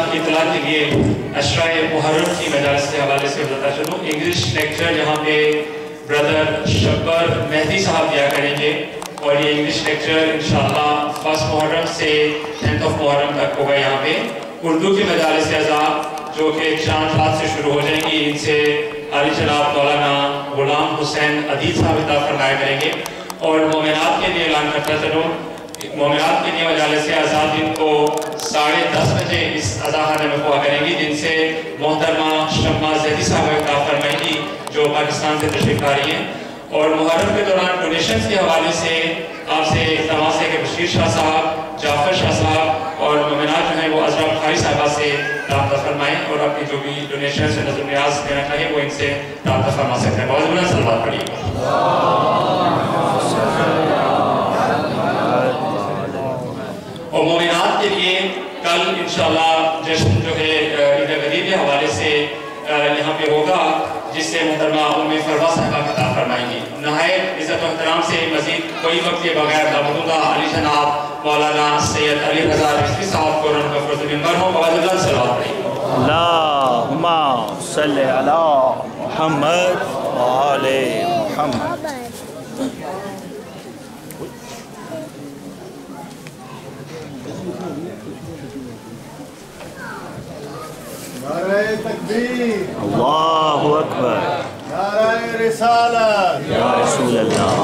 آپ کی اطلاع کے لیے عشرۂ محرم کی مجالس کے حوالے سے بتاتا چلوں، انگلش لیکچر یہاں پہ برادر شبر مہدی صاحب دیا کریں گے، اور یہ انگلش لیکچر انشاءاللہ 1 محرم سے 10 محرم تک ہوگا یہاں پہ۔ اردو کی مجالس اعزاز جو کہ چاند رات سے شروع ہو جائیں گی، ان سے عالی جناب مولانا غلام حسین عدید صاحب عطا فرمایا کریں گے۔ اور مومنات کے لیے اعلان کرتا چلوں، مومنات کے لیے مجالس اعزاز ان کو 10:30 بجے اس اذاخانے میں ہوا کریں گی، جن سے محترمہ شمع زیدی صاحب عطا فرمائیں گی جو پاکستان سے تشریف لا رہی ہیں۔ اور محرم کے دوران ڈونیشنز کے حوالے سے آپ سے التماس ہے کہ بشیر شاہ صاحب، جعفر شاہ صاحب اور مومنات جو ہیں وہ عذرا بخاری صاحبہ سے رابطہ فرمائیں، اور اپنی جو بھی ڈونیشنز سے نظر نیاز دینا چاہیں وہ ان سے رابطہ فرما سکتے ہیں۔ بہت بلند صلوات پڑھیے گا۔ اور مومنات کے لیے کل انشاءاللہ جشن جو ہے عید غدیر کے حوالے سے یہاں پہ ہوگا، جس سے محترمہ ام فروا صاحبہ خطاب فرمائیں گی۔ نہایت عزت و احترام سے مزید کوئی وقت کے بغیر دعوت دوں گا علی جناب مولانا سید علی رضا رضوی صاحب کو ان کا فرض منبر ہو۔ بہت بلند صلوات پڑھیے۔ اللہم صلی علی محمد و آل محمد۔ نعرہ تکبیر، اللہ اکبر، نعرہ رسالت، یا رسول اللہ،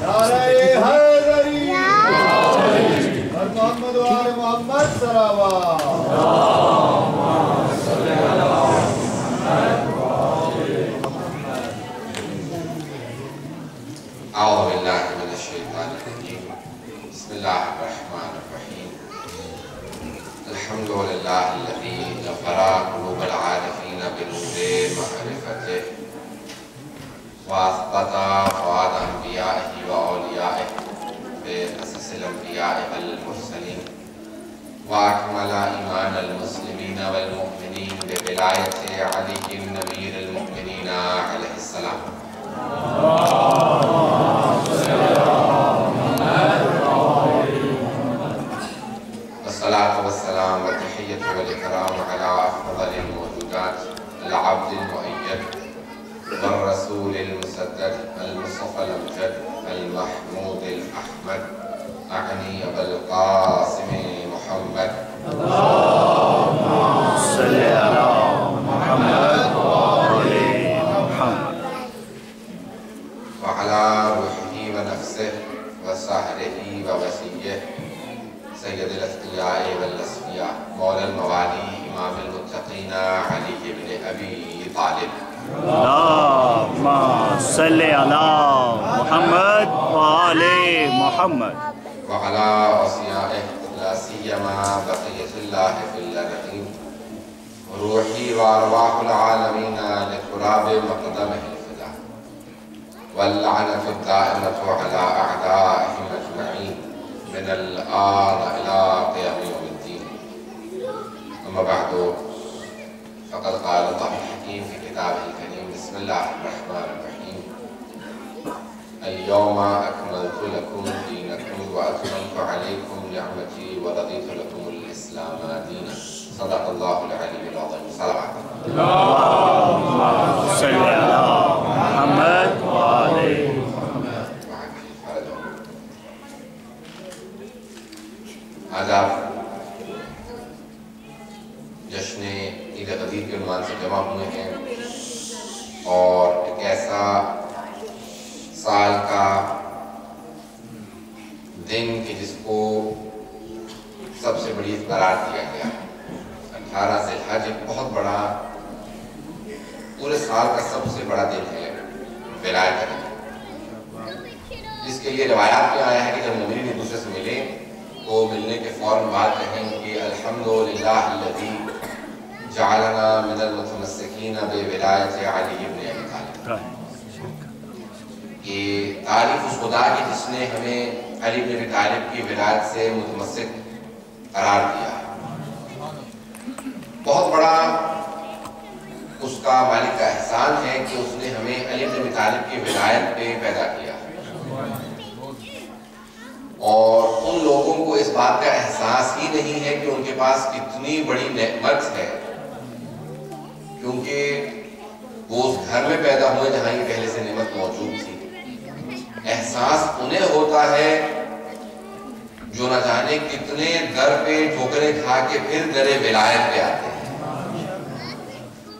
نعرہ حیدری، اور محمد و آل محمد صلوات۔ اعوذ باللہ من الشیطان الرجیم، بسم اللہ الرحمن الرحیم، الحمدللہ الذی غفر قلوب العارفین بنور معرفتہ واثبت فؤاد انبیائہ و اولیائہ بقصص الانبیاء والمرسلین واکمل ایمان المسلمین والمؤمنین بولایت علی النبی المؤمنین علیہ السلام۔ والصلاة والسلام والتحية والإكرام على أفضل الموجودات العبد المؤيد والرسول المسدد المصطفى الأمجد المحمود الأحمد أعني أبا القاسم محمد اللہم صلی علی محمد و آل محمد، وعلى روحه ونفسه وسهره ووسيه سید الأتقیاء والأصفیاء مولا الموالي امام المتقین علی بن ابی طالب۔ اللہم صلی علی محمد و آل محمد، وعلى أصفیائه لا سیما بقیة اللہ فی الارضین روحی وارواح العالمین لقراب مقدمه الفدا واللعنة الدائمة على أعدائهم أجمعين من الآن إلى قيام يوم الدين۔ أما بعد فقد قال الله الحكيم في كتابه الكريم، بسم الله الرحمن الرحيم، اليوم أكملت لكم دينكم وأتممت عليكم نعمتي ورضيت لكم الإسلام دينا۔ صدق الله العلي العظيم۔ صلوات اللہم صلی علی محمد و آل محمد۔ آج آپ جشن عید غدیر کے عنوان سے جمع ہوئے ہیں، اور ایک ایسا سال کا دن کہ جس کو سب سے بڑی قرار دیا گیا، 18 ذی الحج ایک بہت بڑا، پورے سال کا سب سے بڑا دن ہے ولایت کا دن، جس کے لیے روایات میں آیا ہے کہ جب مومنین ایک دوسرے سے ملیں تو ملنے کے فوراً بعد کہیں کہ الحمدللہ الذی جعلنا من المتمسکین بولایت علی بن ابی طالب، کہ تعریف اس خدا کی جس نے ہمیں علی بن ابی طالب کی ولایت سے متمسک قرار دیا۔ بہت بڑا اس کا مالک کا احسان ہے کہ اس نے ہمیں علی بن ابی طالب کی ولایت پہ پیدا کیا، اور ان لوگوں کو اس بات کا احساس ہی نہیں ہے کہ ان کے پاس کتنی بڑی نعمت ہے، کیونکہ وہ اس گھر میں پیدا ہوئے جہاں یہ پہلے سے نعمت موجود تھی۔ احساس انہیں ہوتا ہے جو نہ جانے کتنے در پہ ٹھوکریں کھا کے پھر در ولایت پہ آتے ہیں،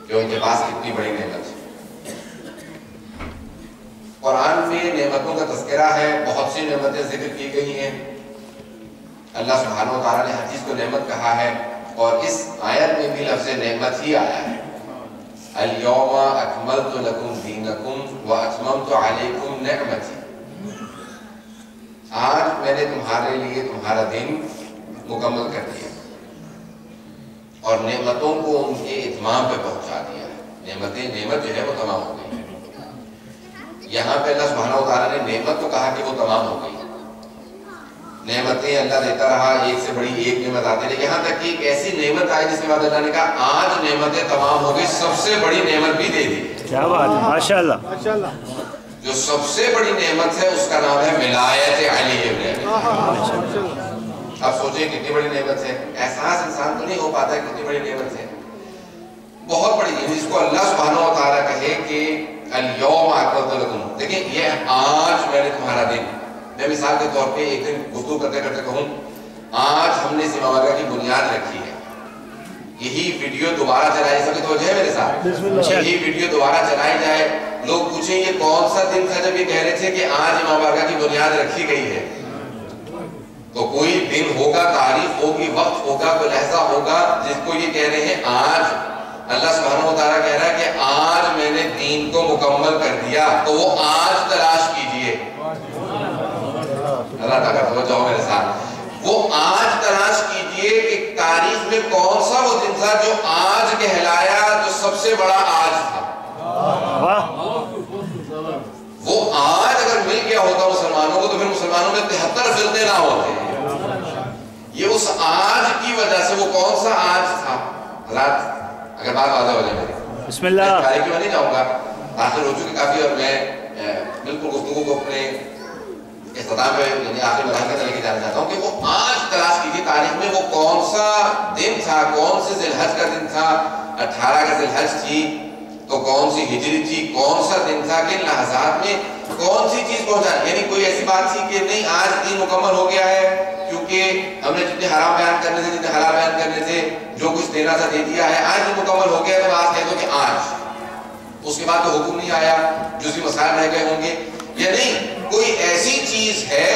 کہ ان کے پاس کتنی بڑی نعمت ہے۔ قرآن میں نعمتوں کا تذکرہ ہے، بہت سی نعمتیں ذکر کی گئی ہیں۔ اللہ سبحانہ و تعالیٰ نے ہر چیز کو نعمت کہا ہے، اور اس آیت میں بھی لفظ نعمت ہی آیا ہے۔ الْيَوْمَ أَكْمَلْتُ لَكُمْ دِينَكُمْ وَأَتْمَمْتُ عَلَيْكُمْ نِعْمَتِي۔ آج میں نے تمہارے لیے تمہارا دن مکمل کر دیا اور نعمتوں کو ان کے اتمام پہ پہنچا دیا ہے۔ نعمت جو ہے وہ تمام ہو گئی ہے۔ یہاں پہ اللہ سبحانہ و تعالیٰ نے نعمت تو کہا کہ وہ تمام ہو گئی۔ نعمتیں اللہ دیتا رہا، ایک سے بڑی ایک نعمت آتی رہی، یہاں تک کہ ایک ایسی نعمت آئی جس کے بعد اللہ نے کہا آج نعمتیں تمام ہو گئی، سب سے بڑی نعمت بھی دے دی۔ کیا بات ہے، ماشاءاللہ۔ جو سب سے بڑی نعمت ہے اس کا نام ہے ولایت علی ابن ابی۔ اب سوچیں کتنی بڑی نعمت ہے، احساس انسان کو نہیں ہو پاتا ہے کتنی بڑی نعمت ہے، بہت بڑی ہے، جس کو اللہ سبحانہ و تعالیٰ کہے کہ اليوم اکملت لکم، دیکھیں یہ آج میں نے تمہارا دن، میں مثال کے طور پہ ایک دن گفتگو کرتے کرتے کہوں آج ہم نے ذمہ واری کی بنیاد رکھی ہے، یہی ویڈیو دوبارہ چلائی، سب کی توجہ ہے میرے ساتھ، یہی ویڈیو دوبارہ چلائی جائے، لوگ پوچھیں یہ کون سا دن تھا جب یہ کہہ رہے تھے کہ آج امام بارگاہ کی بنیاد رکھی گئی ہے، تو کوئی دن ہوگا، تاریخ ہوگی، وقت ہوگا، کوئی لحظہ ہوگا جس کو یہ کہہ رہے ہیں آج اللہ سبحانہ و تعالیٰ کہہ رہا ہے کہ آج میں نے دین کو مکمل کر دیا، تو وہ آج تلاش کیجئے۔ اللہ تعالیٰ توجہ ہو میرے ساتھ، وہ آج تلاش کیجئے کہ تاریخ میں کون سا وہ دن تھا جو آج کہلایا، جو سب سے بڑا آج تھا۔ وہ آج اگر مل گیا ہوتا مسلمانوں کو تو پھر مسلمانوں میں 73 فرقے نہ ہوتے۔ یہ اس آج کی وجہ سے، وہ کون سا آج تھا؟ حضرات اگر بات واضح ہو جائے میری، بسم اللہ، میں نہیں جاؤں گا، آخر ہو چکی کافی، اور میں بالکل گفتگو کو اپنے اختتام پہ یعنی آخر مراحل کا لے کے جانا چاہتا ہوں کہ وہ آج تلاش کیجیے تاریخ میں وہ کون سا دن تھا، کون سے ذی الحج کا دن تھا، 18 کا ذی الحج تھی تو کون سی ہجری تھی، کون سا دن تھا، کن لحظات میں کون سی چیز پہنچا، یعنی کوئی ایسی بات تھی کہ نہیں آج دین مکمل ہو گیا ہے کیونکہ ہم نے جتنے حرام بیان کرنے تھے، جتنے حلال بیان کرنے تھے، جو کچھ دینا تھا دے دیا ہے، آج دین مکمل ہو گیا تو آج کہہ دو کہ آج، اس کے بعد تو حکم نہیں آیا، جزئی مسائل رہ گئے ہوں گے، یا نہیں کوئی ایسی چیز ہے،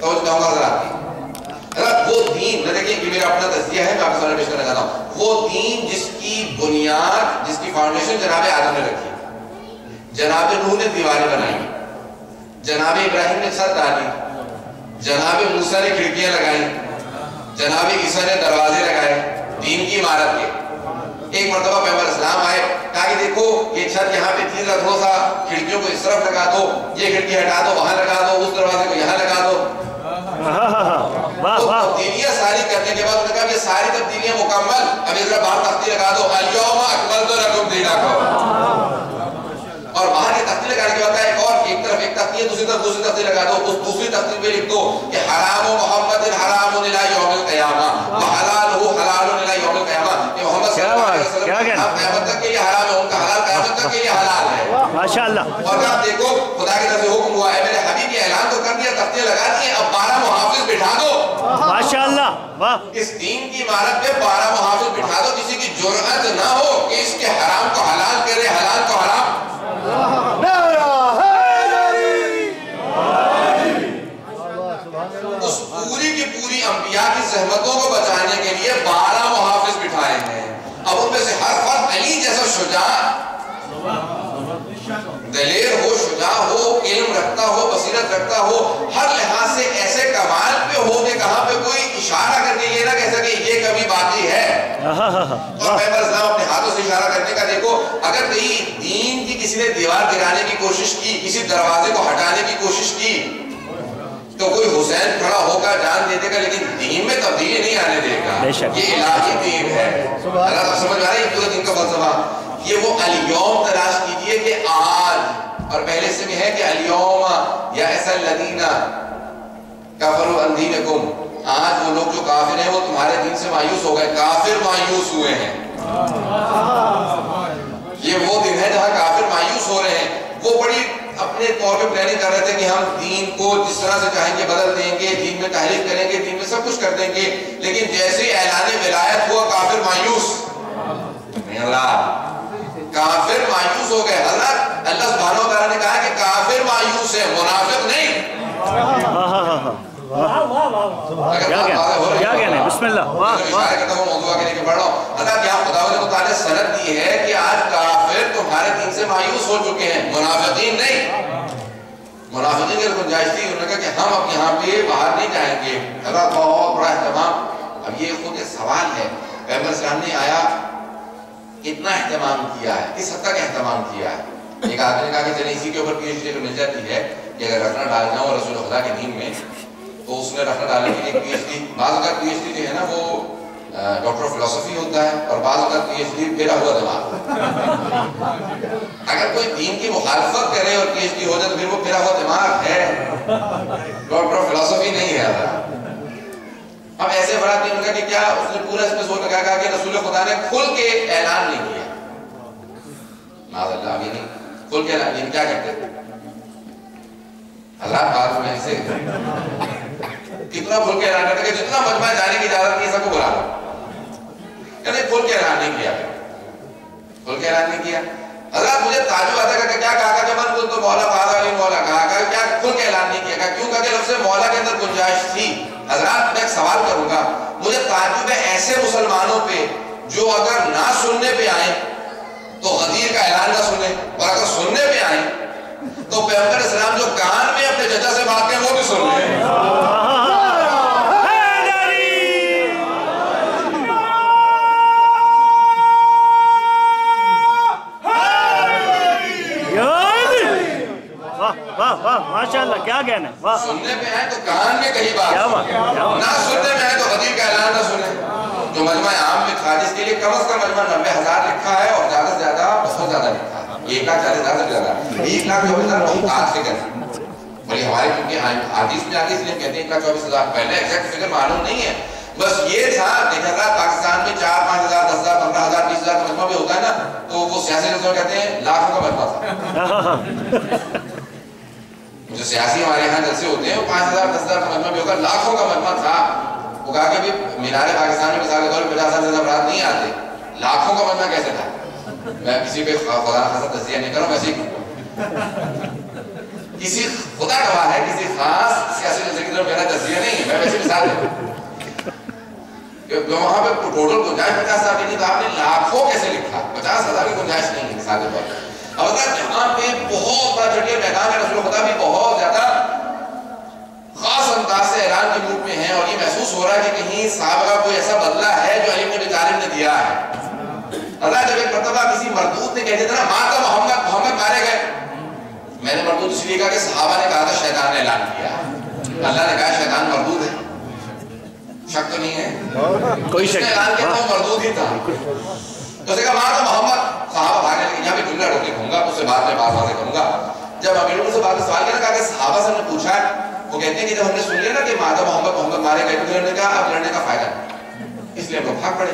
تو کہوں گا حضرات وہ دین، نہ دیکھیں یہ میرا اپنا تجزیہ ہے، میں آپ کے سامنے پیش کرنا چاہتا ہوں، وہ دین جس کی بنیاد، جس کی فاؤنڈیشن جناب آدم نے رکھی، جناب نوح نے دیواریں بنائی، جناب ابراہیم نے چھت ڈالی، جناب موسیٰ نے کھڑکیاں لگائیں، جناب عیسیٰ نے دروازے لگائے دین کی عمارت کے۔ ایک مرتبہ پیغمبر اسلام آئے، کہا کہ دیکھو یہ چھت یہاں پہ تھی، تھوڑا سا کھڑکیوں کو اس طرف لگا دو، یہ کھڑکی ہٹا دو وہاں لگا دو، اس دروازے کو یہاں لگا دو۔ تبدیلیاں ساری کرنے کے بعد انہوں نے کہا کہ ساری تبدیلیاں مکمل، اب اس طرح باہر تختی لگا دو، اليوم اکملت لکم دینکم، اور باہر کی تختی لگانے کے بعد ایک اور ایک طرف ایک تختی ہے، دوسری طرف دوسری تختی لگا دو، اس دوسری تختی پہ لکھ دو کہ حرام محمد حرام الی یوم القیامہ وحلالہ حلال الی یوم القیامہ، کہ محمد صلی اللہ علیہ وسلم قیامت تک کے لیے حرام ہے، ان کا حلال قیامت تک کے لیے حلال ہے۔ ماشاءاللہ۔ اور آپ دیکھو خدا کی طرف سے حکم ہوا ہے، میرے حبیب یہ اعلان تو کر دیا، تختیاں لگا دی، اب 12 محافظ بٹھا دو۔ ماشاءاللہ، واہ، اس دین کی عمارت پہ 12 محافظ بٹھا دو، کسی کی جرأت نہ ہو کہ اس کے حرام کو حلال کرے، حلال کو حرام۔ اس پوری کی پوری انبیاء کی زحمتوں کو بچانے کے لیے 12 محافظ بٹھائے ہیں۔ اب ان میں سے ہر فرد علی جیسا شجاع، دلیر ہو، شجاع ہو، علم رکھتا ہو، بصیرت رکھتا ہو، ہر لحاظ سے ایسے کمال پہ ہو کہ کہاں پہ کوئی اشارہ کر کے یہ نہ کہہ سکے یہ کبھی باقی ہے۔ اور پیغمبر اسلام اپنے ہاتھوں سے اشارہ کرنے کا دیکھو، اگر کہیں دین کی کسی نے دیوار گرانے کی کوشش کی، کسی دروازے کو ہٹانے کی کوشش کی، تو کوئی حسین کھڑا ہوگا جان دے دے گا، لیکن دین میں تبدیلی نہیں آنے دے گا۔ یہ الہی دین ہے۔ اللہ سمجھ آ رہی ہے پورے دین کا فلسفہ؟ یہ وہ الیوم تلاش کیجئے کہ آج، اور پہلے سے بھی ہے کہ الیوم یئس الذین کفروا من دینکم، آج وہ لوگ جو کافر ہیں وہ تمہارے دین سے مایوس ہو گئے، کافر مایوس ہوئے ہیں۔ یہ وہ دن ہے جہاں کافر مایوس ہو رہے ہیں۔ وہ بڑی اپنے طور پہ پلاننگ کر رہے تھے کہ ہم دین کو جس طرح سے چاہیں گے بدل دیں گے، دین میں تحریف کریں گے، دین میں سب کچھ کر دیں گے، لیکن جیسے ہی اعلان ولایت ہوا کافر مایوس، کافر مایوس ہو گئے۔ حضرت اللہ سبحانہ و تعالیٰ نے کہا کہ کافر مایوس ہے، منافق نہیں۔ کیا کہنے بسم اللہ اشارہ کرتا ہوں موضوع آگے لے کے بڑھ رہا ہوں۔ اللہ کیا خداوند تعالیٰ نے سند دی ہے کہ آج کافر تمہارے دین سے مایوس ہو چکے ہیں، منافقین نہیں۔ منافقین کی گنجائش تھی، انہوں نے کہا کہ ہم اب یہاں پہ باہر نہیں جائیں گے۔ اللہ بہت بڑا اہتمام، اب یہ خود ایک سوال ہے، پیغمبر اسلام نے آیا کتنا اہتمام کیا ہے، کس حد تک اہتمام کیا ہے۔ ایک آدمی نے کہا کہ چلیں اسی کے اوپر پی ایچ ڈی مل جاتی ہے کہ اگر رکھنا ڈال جاؤں رسول خدا کے دین میں، تو اس میں رکھنا ڈالنے کے لیے پی ایچ ڈی، بعض اوقات پی ایچ ڈی جو ہے نا وہ ڈاکٹر آف فلسفی ہوتا ہے، اور بعض اوقات پی ایچ ڈی پھیرا ہوا دماغ۔ اگر کوئی دین کی مخالفت کرے اور پی ایچ ڈی ہو جائے تو پھر وہ پھیرا ہوا دماغ ہے، ڈاکٹر آف فلسفی نہیں ہے۔ اب ایسے بڑا دین کا کہ کیا اس نے پورا اس میں زور لگا کہ رسول خدا نے کھل کے اعلان نہیں کیا۔ معاذ اللہ، یہ نہیں کھل کے اعلان، یہ کیا کہتے ہیں حضرات بات میں سے کتنا کھل کے اعلان کرتے کہ جتنا مجمع جانے کی اجازت نہیں سب کو بلا لو، یعنی کھل کے اعلان نہیں کیا، کھل کے اعلان نہیں کیا۔ حضرات مجھے تعجب آتا ہے کہ کیا کہا کہ من کن تو مولا فاضا علی مولا کہا کہ کیا کھل کے اعلان نہیں کیا، کیوں کہ لفظ مولا کے اندر گنجائش تھی۔ حضرات میں ایک سوال کروں گا، مجھے تعجب ہے ایسے مسلمانوں پہ جو اگر نہ سننے پہ آئیں تو غدیر کا اعلان نہ سنیں، اور اگر سننے پہ آئیں تو پیغمبر اسلام جو کان میں اپنے چچا سے بات کریں وہ بھی سن لیں۔ ماشاءاللہ کیا کہنا ہے، سننے پہ آئیں تو کان میں کہیں بات، نہ سننے میں آئیں تو غدیر کا اعلان نہ سنیں۔ جو مجمع عام میں تھا جس کے لیے کم از کم مجمع 90,000 لکھا ہے اور زیادہ سے زیادہ بہت زیادہ لکھا ہے، 1,40,000 سے زیادہ، 1,24,000 بہت آج فکر ہے، بلکہ ہمارے کیونکہ حدیث میں آگے اس لیے کہتے ہیں 1,24,000، پہلے ایگزیکٹ فکر معلوم نہیں ہے، بس یہ تھا دیکھا تھا پاکستان میں 4,000 5,000 10,000 15,000 20,000 کا مجمع بھی ہوتا ہے نا، تو وہ سیاسی لفظوں میں کہتے ہیں لاکھوں کا مجمع تھا۔ جو سیاسی ہمارے یہاں جلسے ہوتے ہیں وہ 5,000 10,000 کا مجمع بھی ہوگا، لاکھوں کا مجمع تھا۔ وہ کہا کہ مینار پاکستان میں مثال کے طور پہ 50,000 سے زیادہ افراد نہیں آتے، لاکھوں کا مجمع کیسے تھا؟ میں کسی پہ خدا خاصا تجزیہ نہیں کروں، ویسے کسی خدا گواہ ہے کسی خاص سیاسی جلسے کی طرف میرا تجزیہ نہیں ہے، میں ویسے مثال دوں کہ وہاں پہ ٹوٹل گنجائش 50,000 کی نہیں، تو آپ نے لاکھوں کیسے لکھا؟ 50,000 کی گنجائش نہیں ہے مثال کے طور پر۔ اب اگر جہاں پہ بہت بڑا جٹیا میدان ہے، رسول خدا بھی بہت زیادہ خاص انداز سے اعلان کے موڈ میں ہیں، اور یہ محسوس ہو رہا ہے کہ کہیں صحابہ کا کوئی ایسا بدلہ ہے جو علی بن ابی طالب نے دیا ہے۔ اللہ جب ایک مرتبہ کسی مردود نے کہہ دیا تھا نا ماتا محمد مارے گئے، میں نے مردود اس لیے کہا کہ صحابہ نے کہا تھا شیطان نے اعلان کیا، اللہ نے کہا شیطان مردود ہے، شک تو نہیں ہے، کوئی شک اعلان کیا تھا وہ مردود ہی تھا۔ تو اسے کہا ماتا محمد، صحابہ بھاگنے لگے، یہاں پہ جملہ روک کے کہوں گا، اس سے بعد میں بات واضح کروں گا۔ جب امیر سے بعد میں سوال کیا کہ صحابہ سے ہم نے پوچھا ہے، وہ کہتے ہیں کہ جب ہم نے سن لیا نا کہ ماتا محمد مارے گئے، تو انہوں نے کہا اب لڑنے کا فائدہ نہیں، اس لیے ہم لوگ بھاگ پڑے۔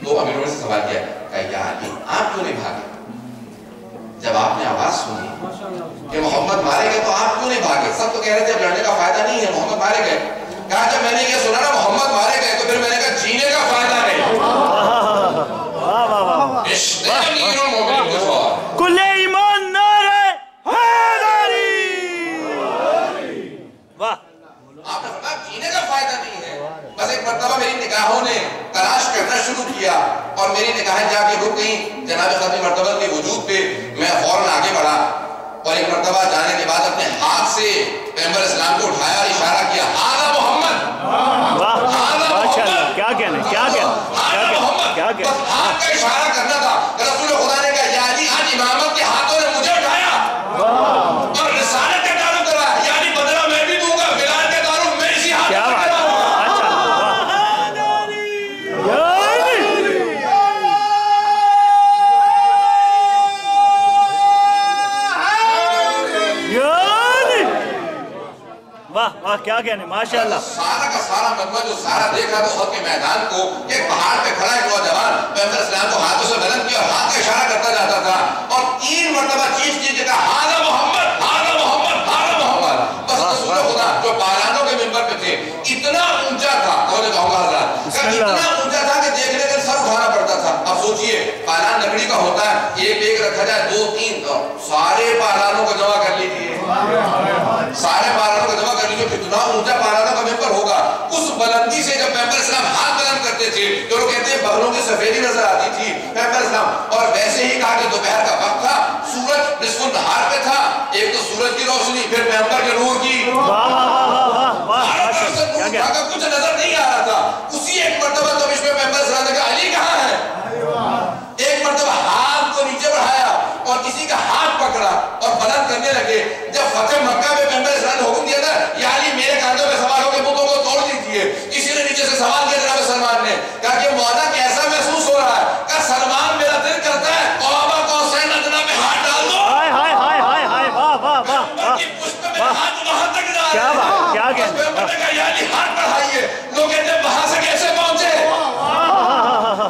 تو امیر سے سوال کیا کہ یا علی آپ کیوں نہیں بھاگے؟ جب آپ نے آواز سنی کہ محمد مارے گئے تو آپ کیوں نہیں بھاگے؟ سب تو کہہ رہے تھے اب لڑنے کا فائدہ نہیں ہے، محمد مارے گئے۔ کہا جب میں نے یہ سنا نا محمد مارے گئے تو پھر میں نے کہا جینے کا فائدہ نہیں۔ کل ایمان نعرہ حیدری، واہ، آپ نے فرمایا جینے کا فائدہ نہیں ہے۔ بس ایک مرتبہ میری نگاہوں نے تلاش کرنا شروع کیا اور میری نگاہیں جا کے رک گئیں جناب خاتم مرتبہ کے وجود پہ، میں فوراً آگے بڑھا اور ایک مرتبہ جانے کے بعد اپنے ہاتھ سے پیغمبر اسلام کو اٹھایا اور اشارہ کیا ہاذا محمد، ماشاءاللہ کیا کہنے، کیا کہنے، کیا کہنے، ہاتھ کا اشارہ کرنا تھا کہ رسول خدا نے کہا یا علی آج امامت کے ہاتھوں نے مجھے اٹھایا اور رسالت کا تعلق کرایا، یعنی بدلہ میں بھی دوں گا، ولایت کا تعلق میں اسی ہاتھ میں کرا۔ واہ کیا کہنے ماشاءاللہ. سارا کا سارا مجمع جو سارا دیکھا تو احد کے میدان کو ایک پہاڑ پہ کھڑا ایک نوجوان پیغمبر اسلام کو ہاتھوں سے بلند کیا اور ہاتھ کا اشارہ کرتا جاتا تھا اور 3 مرتبہ چیخ کے کہا ہاذا محمد ہاذا محمد ہاذا محمد. بس رسول خدا جو پالانوں کے منبر پہ تھے اتنا اونچا تھا تو کہوں گا حضرات اتنا اونچا تھا کہ دیکھنے کے سر اٹھانا پڑتا تھا. اب سوچئے پالان لکڑی کا ہوتا ہے ایک رکھا جائے 2 3 سارے پالانوں کو جمع کر لیجیے سارے پالانوں کو جمع کر لیجیے کتنا اونچا پالانوں کا ممبر ہوگا. اس بلندی سے جب پیغمبر اسلام ہاتھ بلند کرتے تھے تو لوگ کہتے ہیں بغلوں کی سفیدی نظر آتی تھی پیغمبر اسلام. اور ویسے ہی کہا کہ دوپہر کا وقت تھا سورج نصف النہار پہ تھا ایک تو سورج کی روشنی پھر پیغمبر کے نور کی کچھ نظر نہیں آ رہا تھا. اسی ایک مرتبہ تو اس میں پیغمبر اسلام نے کہا علی کہاں ہے. ایک مرتبہ ہاتھ کو نیچے بڑھایا اور کسی کا ہاتھ پکڑا اور بلند کرنے لگے. جب فتح مکہ میں پیغمبر اسلام نے حکم دیا تھا یا علی میرے کاندھوں پہ سوار ہو کے بتوں کو توڑ دیجیے. کسی نے نیچے سے سوال کیا جناب سلمان نے کہا کہ مولا کیسا محسوس ہو رہا ہے. کہا سلمان میرا دل کرتا ہے قوبہ قوسین ادنیٰ میں ہاتھ ڈال دو. ہائے ہائے ہائے ہائے ہائے واہ واہ واہ ہاتھ وہاں تک جا کیا بات کیا کہنے ہاتھ بڑھائیے. لوگ کہتے ہیں وہاں سے کیسے پہنچے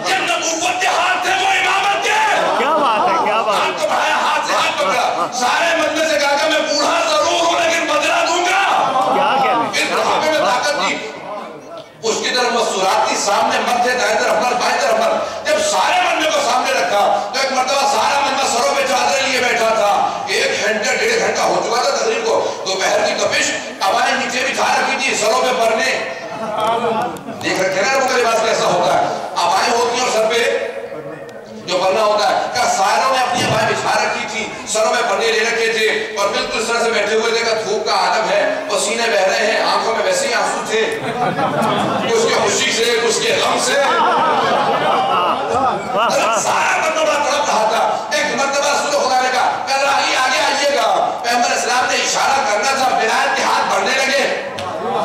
یہ نبوت کے ہاتھ تھے وہ امامت کے. کیا بات ہے کیا بات ہے. ہاتھ کو بڑھایا ہاتھ سے ہاتھ پکڑا سارے مجمع سے کہا کہ میں بوڑھا ضرور ہوں لیکن بدلہ دوں گا. کیا کہنے پھر بڑھاپے میں طاقت دی اس کی طرف مسورات تھی سامنے متھے دائیں طرف مر بائیں طرف مر. جب سارے مجمع کو سامنے رکھا تو ایک مرتبہ سارا مجمع سروں پہ چادریں لیے بیٹھا تھا. 1 گھنٹہ 1.5 گھنٹہ ہو چکا تھا تقریر کو. دوپہر کی تپش ہوائیں نیچے بٹھا رکھی تھی سروں پہ پڑنے دیکھ رکھے نا وہ لباس کیسا ہوتا ہے. ہوائیں ہوتی ہیں اور سر پہ جو پڑنا ہوتا ہے. کہا ساروں نے اپنی ہوائیں بچھا رکھی تھی سروں میں پڑنے لے رکھے تھے اور بالکل اس طرح سے بیٹھے ہوئے تھے کہ دھوپ کا عالم ہے پسینے بہ رہے ہیں آنکھوں میں ویسے ہی آنسو تھے کچھ کے خوشی سے کچھ کے غم سے. سارا مرتبہ تڑپ رہا تھا. ایک مرتبہ رسول خدا نے کہا کہ علی آگے آئیے گا. پیغمبر اسلام نے اشارہ کرنا تھا بلال کے ہاتھ بڑھنے لگے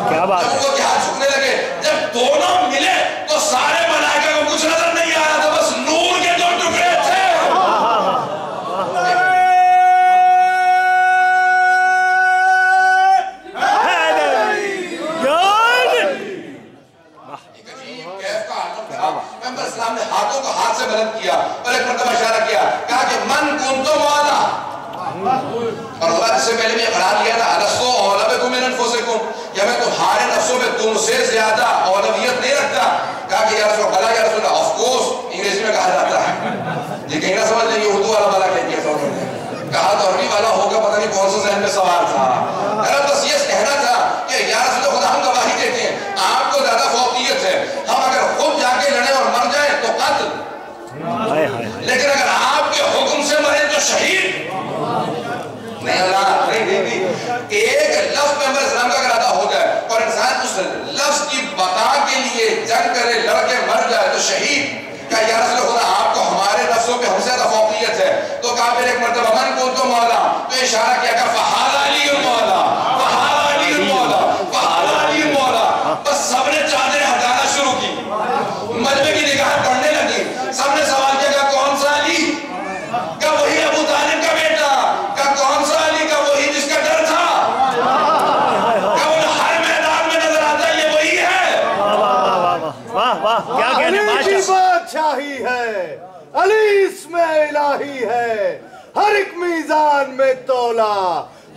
کیا بات ہے. جب وہ کے ہاتھ جھکنے لگے جب دونوں ملے تو سارے ملائکہ کو کچھ نظر نہیں آ رہا تھا بس نور کے 2 ٹکڑے تھے. پیغمبر اسلام نے ہاتھوں کو ہاتھ سے بلند کیا اور ایک مرتبہ اشارہ کیا کہا کہ من کنتو مولا اور اللہ سے پہلے بھی اقرار کیا تھا الستو اولبکم من انفسکم یا میں تمہارے نفسوں میں تم سے زیادہ اولویت نہیں رکھتا. کہا کہ یا رسول بلا یا رسول اللہ آف کورس انگریزی میں کہا جاتا ہے یہ کہیں نہ سمجھ لیں یہ اردو والا بلا کہہ دیا تھا انہوں نے. کہا تو عربی والا ہوگا پتہ نہیں کون سا ذہن میں سوال تھا. بس یہ کہنا تھا کہ یا رسول خدا ہم گواہی دیتے ہیں آپ کو زیادہ فوقیت ہے. ہم اگر خود جا کے لڑیں اور مر جائیں تو قتل لیکن اگر آپ کے حکم سے مریں تو شہید نہیں. اللہ نہیں. ایک لفظ پیغمبر اسلام کا اگر ادا ہو جائے اور انسان اس لفظ کی بقا کے لیے جنگ کرے لڑ کے مر جائے تو شہید. کہا یا رسول خدا آپ کو ہمارے نفسوں پہ ہم سے زیادہ فوقیت ہے. تو کہا پھر ایک مرتبہ من کنتو مولا تو اشارہ کیا کہ فہذا علی المولا فہذا علی المولا فہذا علی المولا. بس سب نے چادریں ہٹانا شروع کی مجمع کی نگاہیں پڑھنے لگی. سب نے سوال کیا کہ کون سا علی. کہ وہی ابو طالب کا بیٹا. کہ کون سا علی. کہ وہی جس کا ڈر تھا. کہ وہ ہر میدان میں نظر آتا ہے یہ وہی ہے. واہ واہ کیا کہنے علی کی بادشاہی ہے علی اس میں الہی ہے ہر ایک میزان میں تولا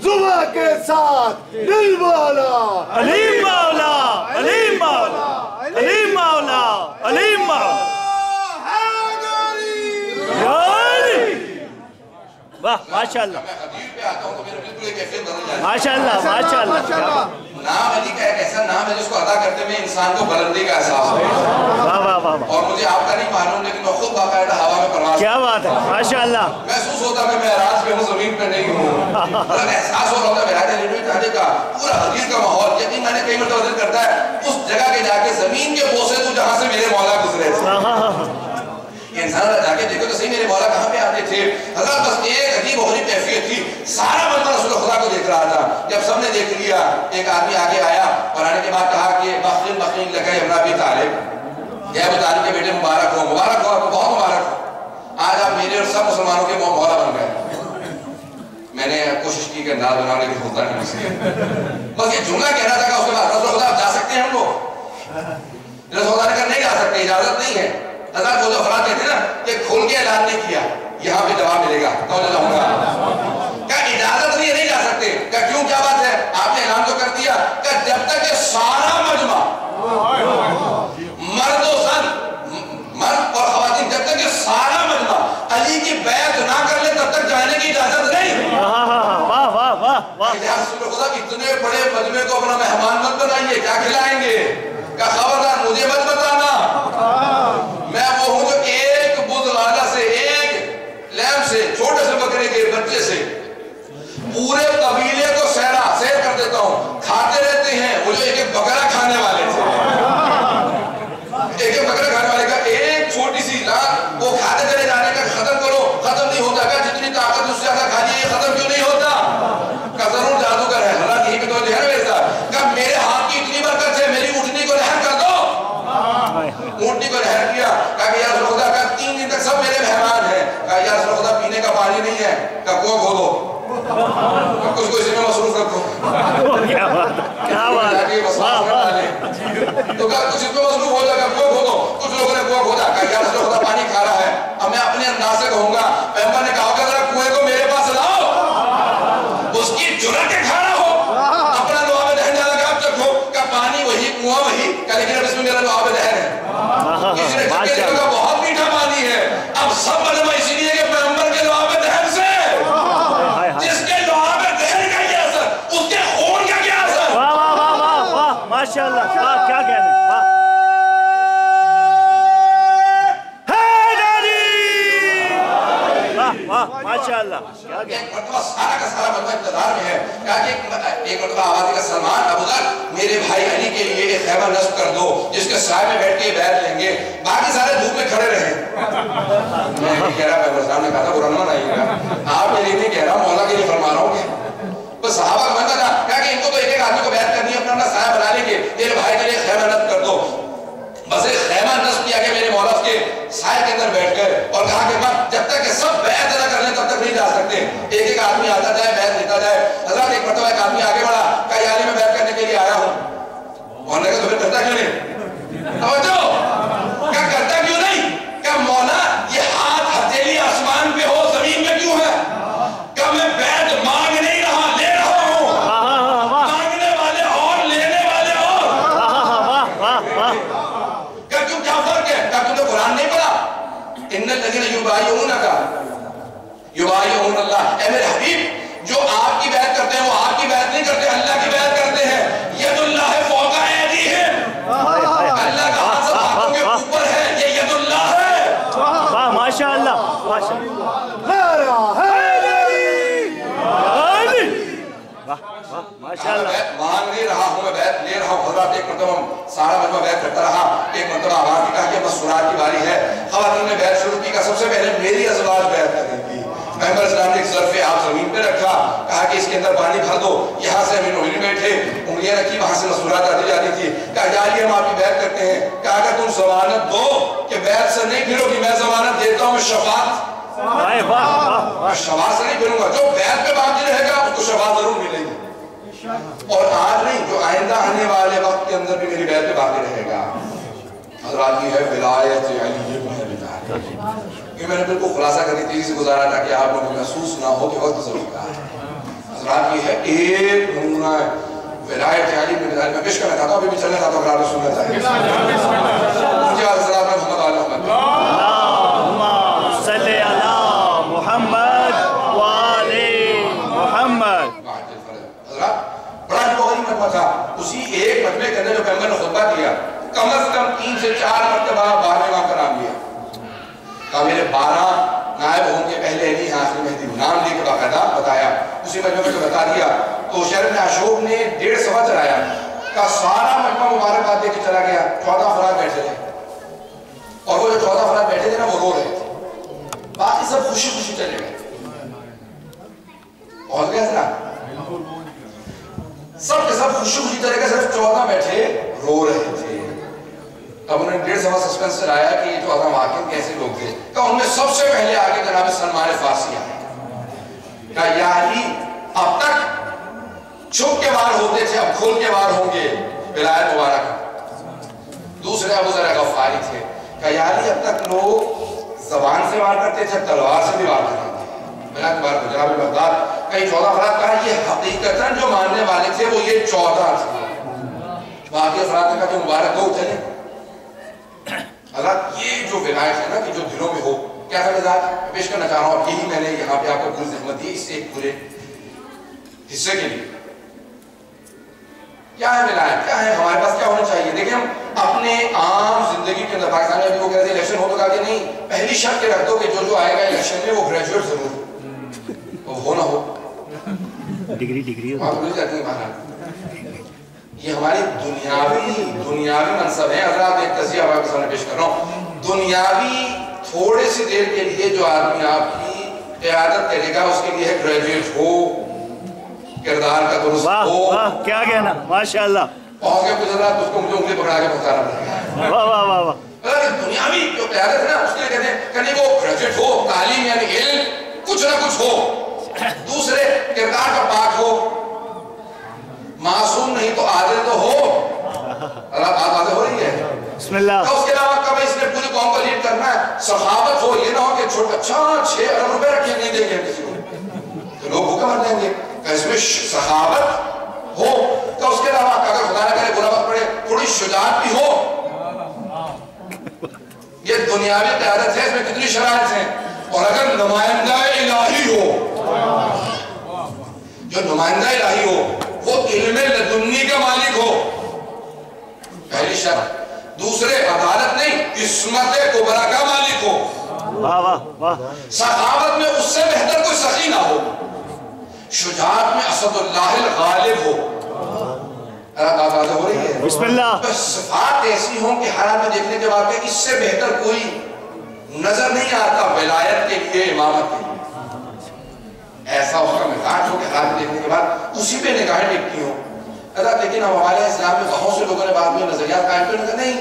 زبا کے ساتھ دل والا علی مولا علی مولا علی مولا علی مولا. واہ ماشاءاللہ میں حدیث پہ آتا ہوں تو میرے بالکل ایک کیفیت بدل جاتی ہے. ماشاءاللہ ماشاءاللہ. نام علی کا ایک ایسا نام ہے جس کو ادا کرتے میں انسان کو بلندی کا احساس ہو. واہ واہ واہ اور مجھے آپ کا نہیں معلوم لیکن میں خود باقاعدہ ہوا میں پرواز کیا بات ہے ماشاءاللہ. محسوس ہوتا کہ میں راز پہ ہوں زمین پہ نہیں ہوں. بلکہ احساس ہو رہا ہوتا میرا لیڈوی تعالی کا پورا حدیث کا ماحول یقین میں نے کئی مرتبہ ذکر کرتا ہے اس جگہ کے جا کے زمین کے بوسے تو جہاں سے میرے مولا گزرے تھے. انسان جا کے دیکھو تو صحیح میرے مولا کہاں پہ آتے تھے. حضرت بس ایک عجیب و غریب کیفیت تھی. سارا مجمع رسول خدا کو دیکھ رہا تھا. جب سب نے دیکھ لیا ایک آدمی آگے آیا اور آنے کے بعد کہا کہ بخیل بخیل لگا ابن ابی طالب یا ابو طالب کے بیٹے مبارک ہو آپ کو بہت مبارک ہو. آج آپ میرے اور سب مسلمانوں کے مولا بن گئے. میں نے کوشش کی کہ انداز بنانے کی ہوتا نہیں. بس یہ جملہ کہنا تھا کہ اس کے بعد رسول خدا آپ جا سکتے ہیں ہم لوگ؟ رسول خدا نے کہا نہیں جا سکتے، اجازت نہیں ہے۔ حضرت وہ جو افراد کہتے ہیں نا کہ کھول کے اعلان نہیں کیا، یہاں پہ جواب ملے گا، توجہ چاہوں گا کہ اجازت نہیں جا سکتے۔ کہ کیوں، کیا بات ہے؟ آپ نے اعلان تو کر دیا کہ جب تک کہ سارا مجمع مرد و زن، مرد اور خواتین، جب تک کہ سارا مجمع علی کی بیعت نہ کر لے تب تک جانے کی اجازت نہیں۔ واہ واہ واہ واہ، یا رسول خدا اتنے بڑے مجمع کو اپنا مہمان مت بنائیے، کیا کھلائیں گے؟ کہ خبردار مجھے مت بتانا، میں وہ ہوں جو ایک بزرگانہ سے، ایک لیمب سے، چھوٹے سے بکرے کے بچے سے پورے قبیلے کو سیر کر دیتا ہوں۔ کھاتے رہتے ہیں وہ جو ایک ایک بکرا کھانے والے تھے، ایک ایک بکرا کھانے والے کا ایک چھوٹی سی لان وہ کھاتے چلے جانے کا ختم کرو، ختم نہیں ہوتا۔ کہ جتنی طاقت اس سے زیادہ کھا لیے یہ ختم کیوں نہیں ہوتا؟ کہ ضرور جادوگر ہے، حالانکہ یہی پہ تو ہے میرے ساتھ۔ کہ میرے ہاتھ کی اتنی برکت ہے، میری اونٹنی کو لہر کر دو۔ اونٹنی کو لہر کیا، کہ یا رسول خدا کا 3 دن تک سب میرے مہمان ہیں۔ کہ یا رسول خدا پینے کا پانی نہیں ہے، کہ کنواں کھودو، کچھ کو اسی میں مصروف رکھو۔ کیا بات کیا بات، تو کچھ اس میں مصروف ہو جائے گا، کنواں کھودو۔ کچھ لوگوں نے کنواں کھودا، کہ یا رسول خدا پانی کھا رہا ہے۔ اب میں اپنے انداز سے کہوں گا، پیغمبر نے کہا کہ ذرا کنویں کو میرے پاس لاؤ، اس کی جرأت کے کھڑا ہو، اپنا لعاب دہن ڈالا کہ آپ چکھو، کہ پانی وہی، کنواں وہی، کہ لیکن اب اس میں میرا لعاب دہن ہے۔ کسی نے چکے دیکھا کہ بہت میٹھا پانی ہے۔ اب سب مجمع اسی لیے کہ پیغمبر کے لعاب دہن سے، جس کے لعاب دہن کا کیا اثر، اس کے خون کا کیا اثر۔ واہ واہ واہ واہ واہ، ماشاءاللہ، واہ کیا کہنے، واہ واہ ماشاءاللہ، کیا کہنے۔ ایک مرتبہ سارا کا سارا مجمع انتظار میں ہے کہ ایک مرتبہ آواز کا سلمان ابو ذر میرے بھائی علی کے لیے ایک خیمہ نصب کر دو جس کے سائے میں بیٹھ کے بیعت لیں گے، باقی سارے دھوپ میں کھڑے رہیں۔ میں نہیں کہہ رہا، پیغمبر صاحب نے کہا تھا قرآن میں نہیں گا، آپ کے لیے نہیں کہہ رہا، مولا کے لیے فرما رہا ہوں۔ بس صحابہ کا ماننا تھا کہ ان کو تو ایک ایک آدمی کو بیعت کرنی ہے، اپنا اپنا سایہ بنا لیں گے، میرے بھائی کے لیے خیمہ نصب کر دو۔ بس ایک خیمہ نصب کیا کہ میرے مولا اس کے سائے کے اندر بیٹھ گئے اور کہا کہ جب تک کہ سب بیعت نہ کر لیں تب تک نہیں جا سکتے، ایک ایک آدمی آتا جائے بیعت لیتا جائے۔ حضرت ایک مرتبہ ایک آدمی آگے بڑھا، کہا یا علی میں بیعت کرنے کے لیے آیا ہوں۔ مولا نے کہا تو پھر کرتا کیوں نہیں؟ توجہ، کیا کرتا کیوں نہیں؟ کہ مولا یہ ہاتھ ہتھیلی آسمان پہ ہو زمین میں کیوں ہے؟ کہ میں بیعت مانگ نہیں رہا، لے رہا ہوں، مانگنے والے اور لینے والے اور۔ کیوں کیا فرق ہے؟ کیا تم نے قرآن نہیں پڑھا؟ ان الذین یبایعونک یبایعون اللہ، اے میرے حبیب جو آپ کی بیعت کرتے ہیں وہ آپ کی بیعت نہیں کرتے، اللہ کی بیعت کرتے ہیں۔ ید اللہ فوق ایدیہم، اللہ کا ہاتھ سب ہاتھوں کے اوپر ہے، یہ ید اللہ ہے۔ واہ ماشاءاللہ ماشاءاللہ، ماشاءاللہ۔ مانگ نہیں رہا ہوں، میں بیعت لے رہا ہوں۔ حضرات ایک مرتبہ سارا مجمع بیعت کرتا رہا، ایک مرتبہ آواز کی کہا کہ مسورات کی باری ہے، خواتین نے بیعت شروع کی کہ سب سے پہلے میری ازواج بیعت کریں گی۔ پیغمبر اسلام نے ایک ظرف آپ زمین پہ رکھا، کہا کہ اس کے اندر پانی بھر دو، یہاں سے امین مومنین بیٹھے، انگلیاں رکھی، وہاں سے مسورات آتی جاتی تھی۔ کہا یا علی ہم آپ کی بیعت کرتے ہیں۔ کہا کہ تم ضمانت دو کہ بیعت سے نہیں پھرو گی، میں ضمانت دیتا ہوں، میں شفاعت شفاعت سے نہیں پھروں گا، جو بیعت پہ باقی رہے گا اس کو شفاعت ضرور ملے گی، اور آج نہیں جو آئندہ آنے والے وقت کے اندر بھی میری بیعت پہ باقی رہے گا۔ حضرات یہ ہے ولایت علی بن ابی طالب۔ یہ میں نے بالکل خلاصہ کر دی، تیزی سے گزارا تاکہ آپ لوگوں کو محسوس نہ ہو کہ وقت گزر چکا ہے۔ حضرات یہ ہے ایک نمونہ ہے ولایت علی بن ابی طالب۔ میں پیش کرنا چاہتا ہوں، ابھی بھی چلنا چاہتا ہوں اگر آپ نے سننا چاہیے۔ مجھے حضرات میں محمد آل محمد، اللہم صلی علی محمد وآل محمد۔ حضرات بڑا جو غریب مجمع تھا، اسی ایک مجمع کے اندر جو پیغمبر نے خطبہ دیا کم از کم 3 سے 4 مرتبہ 12 امام کا نام لیا، کہا میرے 12 نائب ہوں گے، پہلے علی آخری مہدی، نام لے کے باقاعدہ بتایا۔ اسی مجمع میں جو بتا دیا تو شہر ابن عاشور نے 1.5 صفحہ چلایا، کہا سارا مجمع مبارکباد دے کے چلا گیا، 14 افراد بیٹھے تھے، اور وہ جو 14 افراد بیٹھے تھے نا وہ رو رہے تھے، باقی سب خوشی خوشی چلے گئے۔ پہنچ گیا حضرات، سب کے سب خوشی خوشی چلے گئے، صرف 14 بیٹھے رو رہے تھے۔ اب انہوں نے 1.5 صفحہ سسپنس چلایا کہ یہ 14 واقعین کیسے لوگ تھے، کہ ان میں سب سے پہلے آگے جناب سلمان فارسی آئے، کہا یا علی اب تک چھپ کے وار ہوتے تھے، اب کھول کے وار ہوں گے ولایت مبارک۔ دوسرے ابو ذر غفاری تھے کہ یا علی اب تک لوگ زبان سے وار کرتے تھے، تلوار سے بھی وار کرتے تھے۔ ولایت مبارک جناب مقداد کئی 14 افراد کہا یہ حقیقتاً جو ماننے والے تھے وہ یہ 14 تھے۔ باقی افراد نے کہا جو مبارک ہو چلیں۔ حضرت یہ جو ولایت ہے نا کہ جو دلوں میں ہو، کیا تھا مزاج پیش کرنا چاہ رہا ہوں، یہی میں نے یہاں پہ آپ کو پوری زحمت دی اس ایک پورے حصے کے لیے۔ کیا ہے ولایت، کیا ہے ہمارے پاس، کیا ہونا چاہیے؟ دیکھیں ہم اپنے عام زندگی کے اندر پاکستان میں وہ کہہ رہے تھے الیکشن ہو تو کہا کہ نہیں، پہلی شرط کے رکھ دو کہ جو آئے گا الیکشن میں وہ گریجویٹ ضرور ہو نہ ہو، ڈگری وہاں بھول جاتی ہیں باہر۔ یہ ہماری دنیاوی منصب ہے۔ حضرات ایک تجزیہ آپ کے سامنے پیش کر رہا ہوں، دنیاوی تھوڑے سی دیر کے لیے جو آدمی آپ کی قیادت کرے گا اس کے لیے ہے گریجویٹ ہو، کردار کا درست ہو۔ واہ کیا کہنا، ماشاءاللہ۔ پہنچ کے کچھ حضرات اس کو مجھے انگلی پکڑا کے پہنچانا پڑے گا۔ واہ واہ واہ واہ۔ اگر دنیاوی جو قیادت ہے نا اس کے لیے کہتے ہیں کہ نہیں وہ گریجویٹ ہو، تعلیم یعنی علم کچھ نہ کچھ ہو، دوسرے کردار کا پاک ہو، معصوم نہیں تو عادل تو ہو۔ اللہ بات واضح ہو رہی ہے؟ بسم اللہ۔ اس کے علاوہ کب اس نے پوری قوم کو لیڈ کرنا ہے، سخاوت ہو، یہ نہ ہو کہ چھوٹا اچھا 6 ارب روپے رکھے نہیں دیں گے کسی کو تو لوگ بھوکا مر جائیں گے، کہ اس میں سخاوت ہو۔ تو اس کے علاوہ اگر خدا نہ کرے برا وقت پڑے تھوڑی شجاعت بھی ہو۔ یہ دنیاوی قیادت ہے، اس میں کتنی شرائط ہیں۔ اور اگر نمائندہ الہی ہو، جو نمائندہ الہی ہو وہ علم لدنی کا مالک ہو، پہلی شرط۔ دوسرے عدالت نہیں، عصمت کبریٰ کا مالک ہو۔ واہ واہ واہ۔ سخاوت میں اس سے بہتر کوئی سخی نہ ہو، شجاعت میں اسد اللہ الغالب ہو۔ بات واضح ہو رہی ہے؟ بسم اللہ۔ بس صفات ایسی ہوں کہ حالات میں دیکھنے کے بعد اس سے بہتر کوئی نظر نہیں آتا ولایت کے لیے، امامت کے لیے۔ ایسا اس کا مزاج ہو کہ حالات میں دیکھنے کے بعد اسی پہ نگاہیں ٹکتی ہوں۔ لیکن ہمارے اسلام میں بہت سے لوگوں نے بعد میں نظریات قائم کرنے کا نہیں،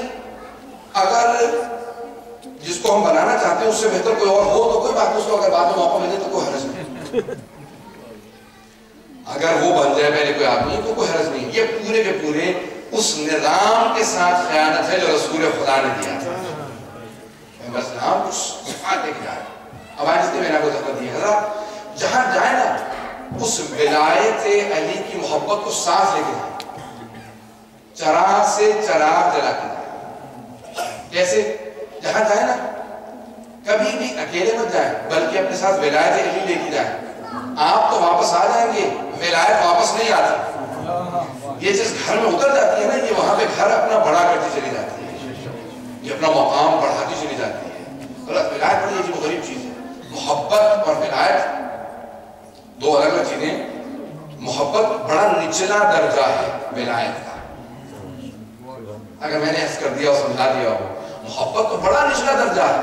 اگر جس کو ہم بنانا چاہتے ہیں اس سے بہتر کوئی اور ہو تو کوئی بات، اس کو اگر بعد میں موقع ملے تو کوئی حرج نہیں، اگر وہ بن جائے پہلے کوئی آدمی تو کوئی حرج نہیں۔ یہ پورے کے پورے اس نظام کے ساتھ خیانت ہے جو رسول خدا نے دیا تھا۔ بس نام کچھ صفات دیکھ جائے، اب آج اس نے میں نے آپ کو زحمت دی ہے، حضرات جہاں جائے نا اس ولایت علی کی محبت کو ساتھ لے کے جائے، چراغ سے چراغ جلا کے جائے۔ کیسے؟ جہاں جائے نا کبھی بھی اکیلے مت جائیں بلکہ اپنے ساتھ ولایت علی لے کے جائیں۔ آپ تو واپس آ جائیں گے، ولایت واپس نہیں آتی۔ یہ جس گھر میں اتر جاتی ہے نا یہ وہاں پہ گھر اپنا بڑا کرتی چلی جاتی ہے، یہ اپنا مقام بڑھاتی چلی جاتی ہے۔ ولایت بڑی عجیب و غریب چیز ہے۔ محبت اور ولایت دو الگ الگ چیزیں۔ محبت بڑا نچلا درجہ ہے ولایت کا، اگر میں نے حس کر دیا اور سمجھا دیا ہو، محبت تو بڑا نچلا درجہ ہے،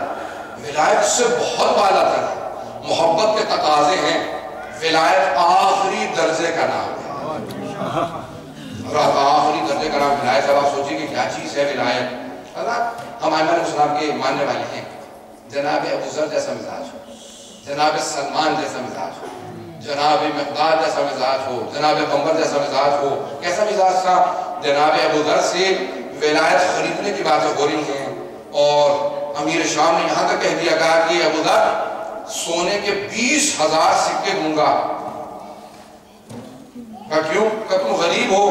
ولایت سے بہت بالا تر ہے۔ محبت کے تقاضے ہیں، ولایت آخری درجے کا نام ہے، اور آخری درجے کا نام ولایت۔ اب آپ سوچیں کہ کیا چیز ہے ولایت؟ ہم ائمہ الاسلام کے ماننے والے ہیں، جناب ابو ذر جیسا مزاج ہو، جناب سلمان جیسا مزاج ہو، جناب مقداد جیسا مزاج ہو، جناب پیغمبر جیسا مزاج ہو۔ کیسا مزاج تھا؟ جناب ابو ذر سے ولایت خریدنے کی باتیں ہو رہی ہیں اور امیر شام نے یہاں تک کہہ دیا کہا کہ ابو ذر سونے کے 20,000 سکے دوں گا۔ کہا کیوں؟ کہ تم غریب ہو۔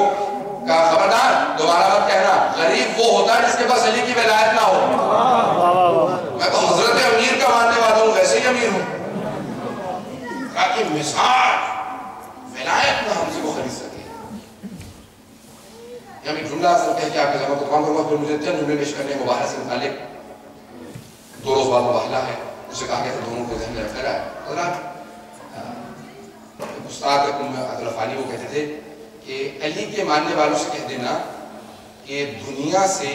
کہا خبردار دوبارہ مت کہنا، غریب وہ ہوتا ہے جس کے پاس علی کی ولایت نہ ہو۔ میں تو حضرت امیر کا ماننے والا ہوں، ویسے ہی امیر ہوں۔ کہا کہ مثال ولایت نہ ہم سے وہ خرید سکے۔ یا میں جملہ اصل کہہ کے آپ کے زمان کو تمام کروں گا، پھر مجھے چند جملے پیش کرنے مباحث سے متعلق 2 روز بعد مباحلہ ہے، اسے کہا گیا تھا دونوں کو ذہن میں رکھ کر آئے۔ حضرات استاد عبد الفانی وہ کہتے تھے کہ علی کے ماننے والوں سے کہہ دینا کہ دنیا سے